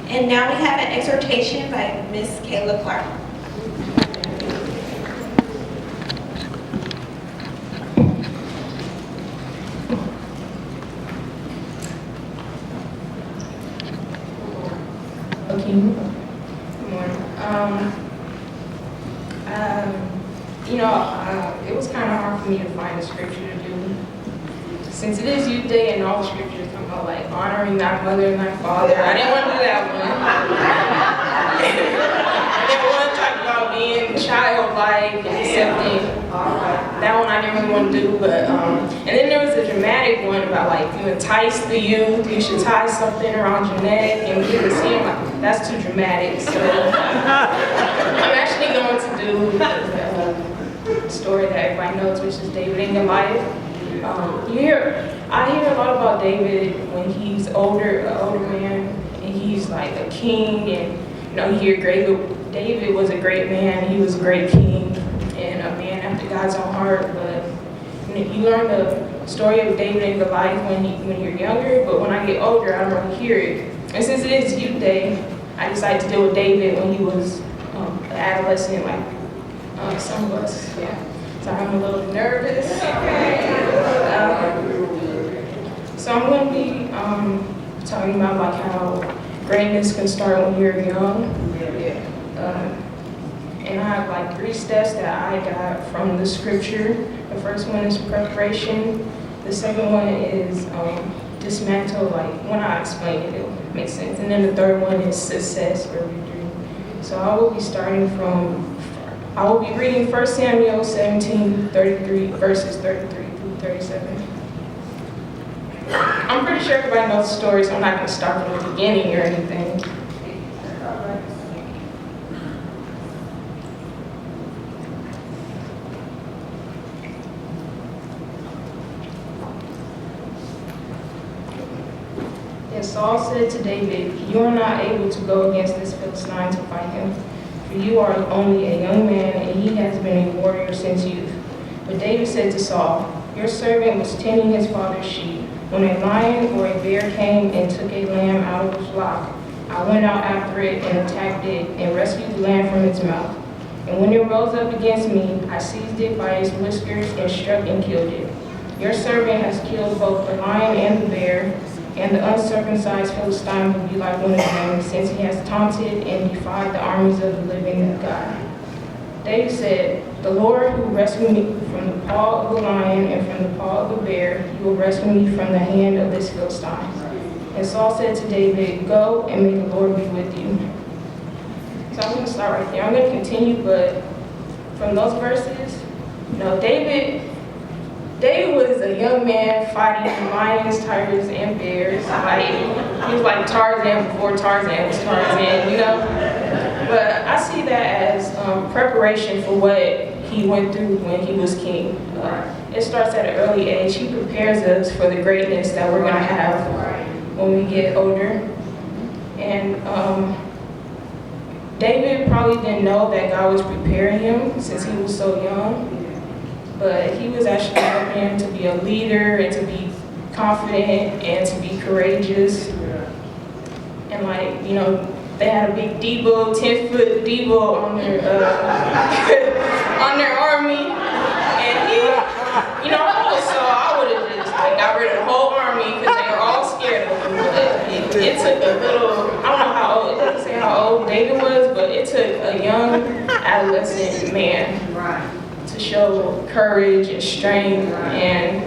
And now we have an exhortation by Miss Kayla Clark. Okay. Good morning. It was kind of hard for me to find a scripture to do. Since it is Youth Day and all the scriptures come about like honoring thy mother and thy father, I didn't want to do that one. I didn't want to talk about being childlike and accepting. That one I didn't really want to do, but and then there was a dramatic one about like you entice the youth, you should tie something around your neck, and we were seeing like that's too dramatic. So I'm actually going to do the story that everybody knows, which is David and Goliath. I hear a lot about David when he's an older man, and he's like a king, and you hear David was a great man, he was a great king, and a man after God's own heart. But you learn the story of David and Goliath when you're younger, but when I get older, I don't really hear it. And since it is Youth Day, I decided to deal with David when he was an adolescent, like some of us. Yeah. So I'm a little nervous. So I'm going to be talking about like how greatness can start when you're young. And I have like 3 steps that I got from the scripture. The first one is preparation. The second one is dismantle, like when I explain it, it'll make sense. And then the third one is success or victory. So I will be reading 1 Samuel 17:33, verses 33 through 37. I'm pretty sure everybody knows the story, so I'm not going to start from the beginning or anything. And Saul said to David, "You are not able to go against this Philistine to fight him, for you are only a young man, and he has been a warrior since youth." But David said to Saul, "Your servant was tending his father's sheep. When a lion or a bear came and took a lamb out of the flock, I went out after it and attacked it and rescued the lamb from its mouth. And when it rose up against me, I seized it by its whiskers and struck and killed it. Your servant has killed both the lion and the bear, and the uncircumcised Philistine will be like one of them, since he has taunted and defied the armies of the living God." David said, "The Lord who rescued me from the paw of the lion and from the paw of the bear, he will rescue me from the hand of this Philistine." And Saul said to David, "Go, and may the Lord be with you." So I'm going to start right there. I'm going to continue, but from those verses, David was a young man fighting lions, tigers, and bears. Like, he was like Tarzan before Tarzan was Tarzan, But I see that as preparation for what he went through when he was king. It starts at an early age. He prepares us for the greatness that we're going to have when we get older. And David probably didn't know that God was preparing him since he was so young. But he was actually helping him to be a leader and to be confident and to be courageous. And they had a big Debo, 10-foot Debo on their on their army. And I would have just got rid of the whole army because they were all scared of him. But it took a little, I don't know how old, it doesn't say how old David was, but it took a young adolescent man to show courage and strength and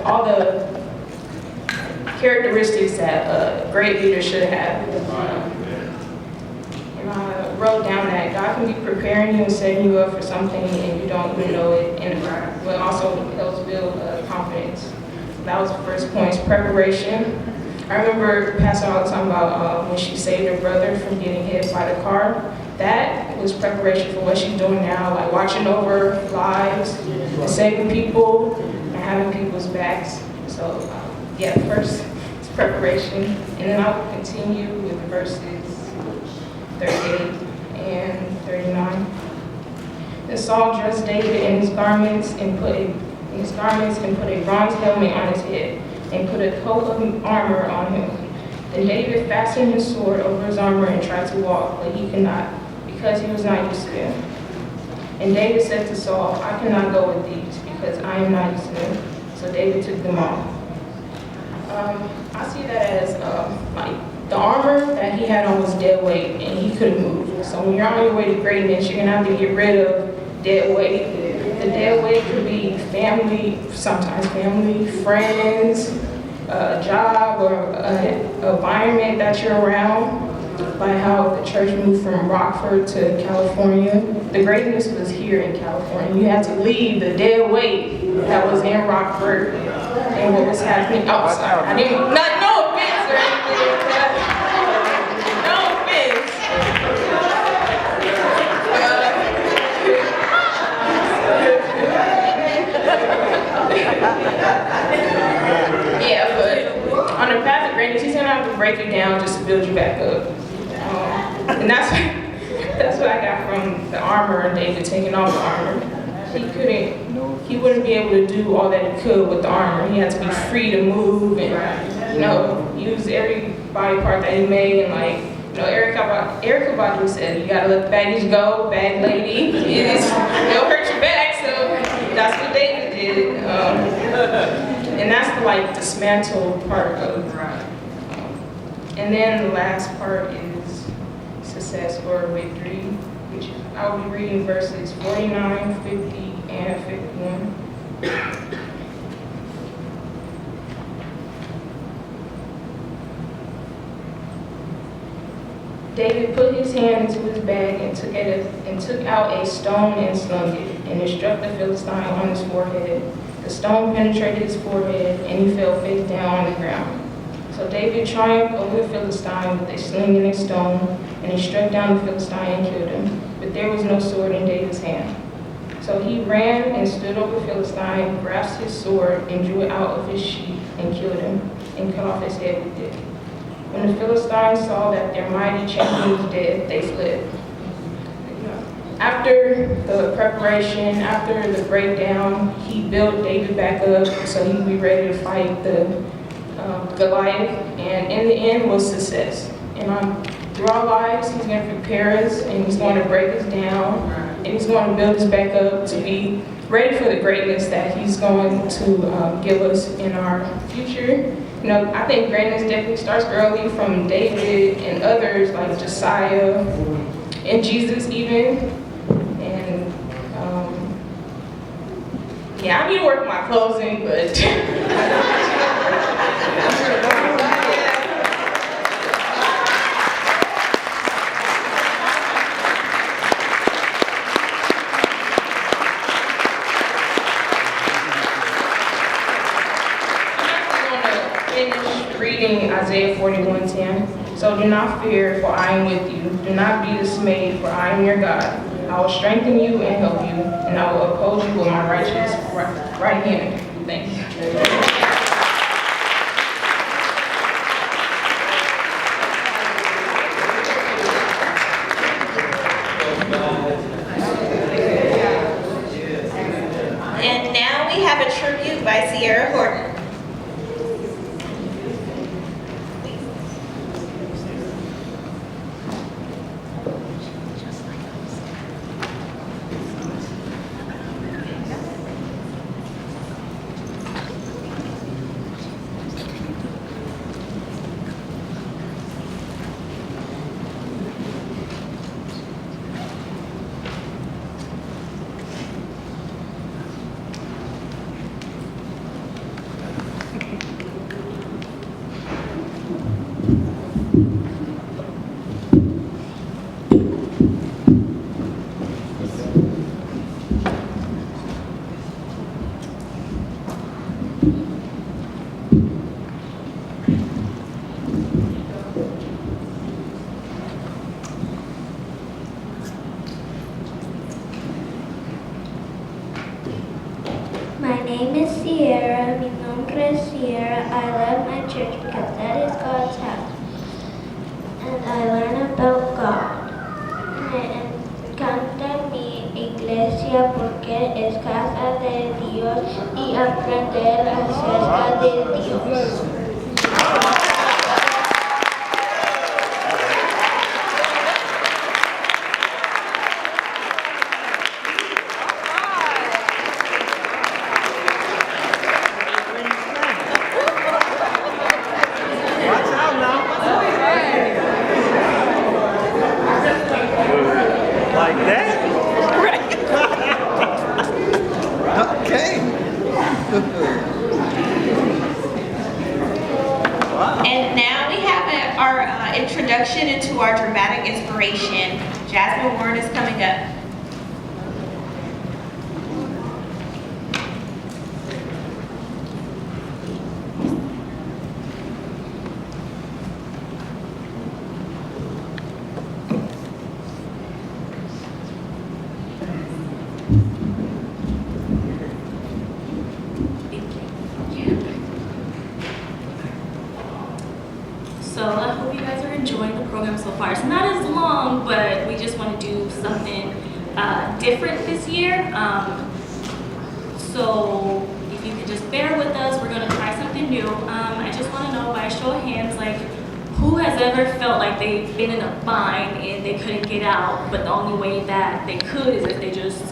all the characteristics that a great leader should have. And I wrote down that God can be preparing you and setting you up for something and you don't even know it, but also helps build confidence. That was the first point, is preparation. I remember Pastor Holly talking about when she saved her brother from getting hit by the car. That was preparation for what she's doing now, like watching over lives and saving people and having people's backs. So, first it's preparation. And then I will continue with verses 38 and 39. And Saul dressed David in his garments and put a in his garments and put a bronze helmet on his head and put a coat of armor on him. Then David fastened his sword over his armor and tried to walk, but he could not, because he was not used to them. And David said to Saul, I cannot go with these, because I am not used to them. So David took them off. I see that as like the armor that he had on was dead weight, and he couldn't move. So when you're on your way to greatness, you're gonna have to get rid of dead weight. The dead weight could be family, sometimes family, friends, a job, or an environment that you're around. Like how the church moved from Rockford to California. The greatness was here in California. You had to leave the dead weight that was in Rockford and what was happening. Oh, sorry. I didn't, not, no offense or anything, but no offense. Yeah, but on the path of greatness, he's gonna have to break you down just to build you back up. And that's what I got from the armor and David taking off the armor. He wouldn't be able to do all that he could with the armor. He had to be free to move and, use every body part that he made. And Erykah Badu said, you gotta let the baggage go, bag lady. It'll hurt your back, so that's what David did. And that's the dismantle part of and then the last part is success or victory, which I will be reading verses 49, 50, and 51. David put his hand into his bag and took out a stone and slung it, and it struck the Philistine on his forehead. The stone penetrated his forehead, and he fell face down on the ground. So David triumphed over the Philistine with a sling and a stone, and he struck down the Philistine and killed him. But there was no sword in David's hand. So he ran and stood over the Philistine, grasped his sword, and drew it out of his sheath, and killed him, and cut off his head with it. When the Philistines saw that their mighty champion was dead, they fled. After the preparation, after the breakdown, he built David back up so he'd be ready to fight the Goliath, and in the end was success. And through our lives, he's going to prepare us, and he's going to break us down, and he's going to build us back up to be ready for the greatness that he's going to give us in our future. I think greatness definitely starts early from David and others like Josiah and Jesus even. And I need to work my closing, but reading Isaiah 41:10. So do not fear, for I am with you. Do not be dismayed, for I am your God. I will strengthen you and help you, and I will uphold you with my righteous right hand. Thank you. And now we have a tribute by Sierra Horton. My name is Sierra. Mi nombre es Sierra. I love my church because that is God's house. And I learn about God. Me encanta mi iglesia porque es casa de Dios y aprender acerca de Dios. Watch out now. Like that? Okay. And now we have our introduction into our dramatic inspiration. Jasmine Warren is coming up. So I hope you guys are enjoying the program so far. It's not as long, but we just want to do something different this year. So if you could just bear with us, we're going to try something new. I just want to know by a show of hands, like, who has ever felt like they've been in a bind and they couldn't get out, but the only way that they could is if they just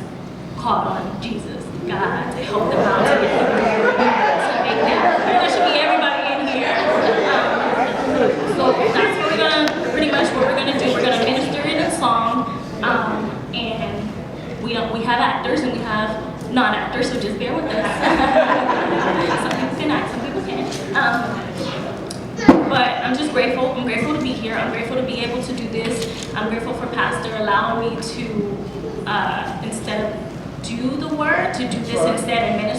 called on Jesus, God, to help them out to get through. So make that should be everybody in here. So that's what we're gonna, pretty much what we're gonna do. We're gonna minister in a song, and we have actors and we have non-actors, so just bear with us. Some people can act, some people can't. But I'm just grateful. I'm grateful to be here. I'm grateful to be able to do this. I'm grateful for Pastor allowing me to, instead of do the word, to do this instead and minister.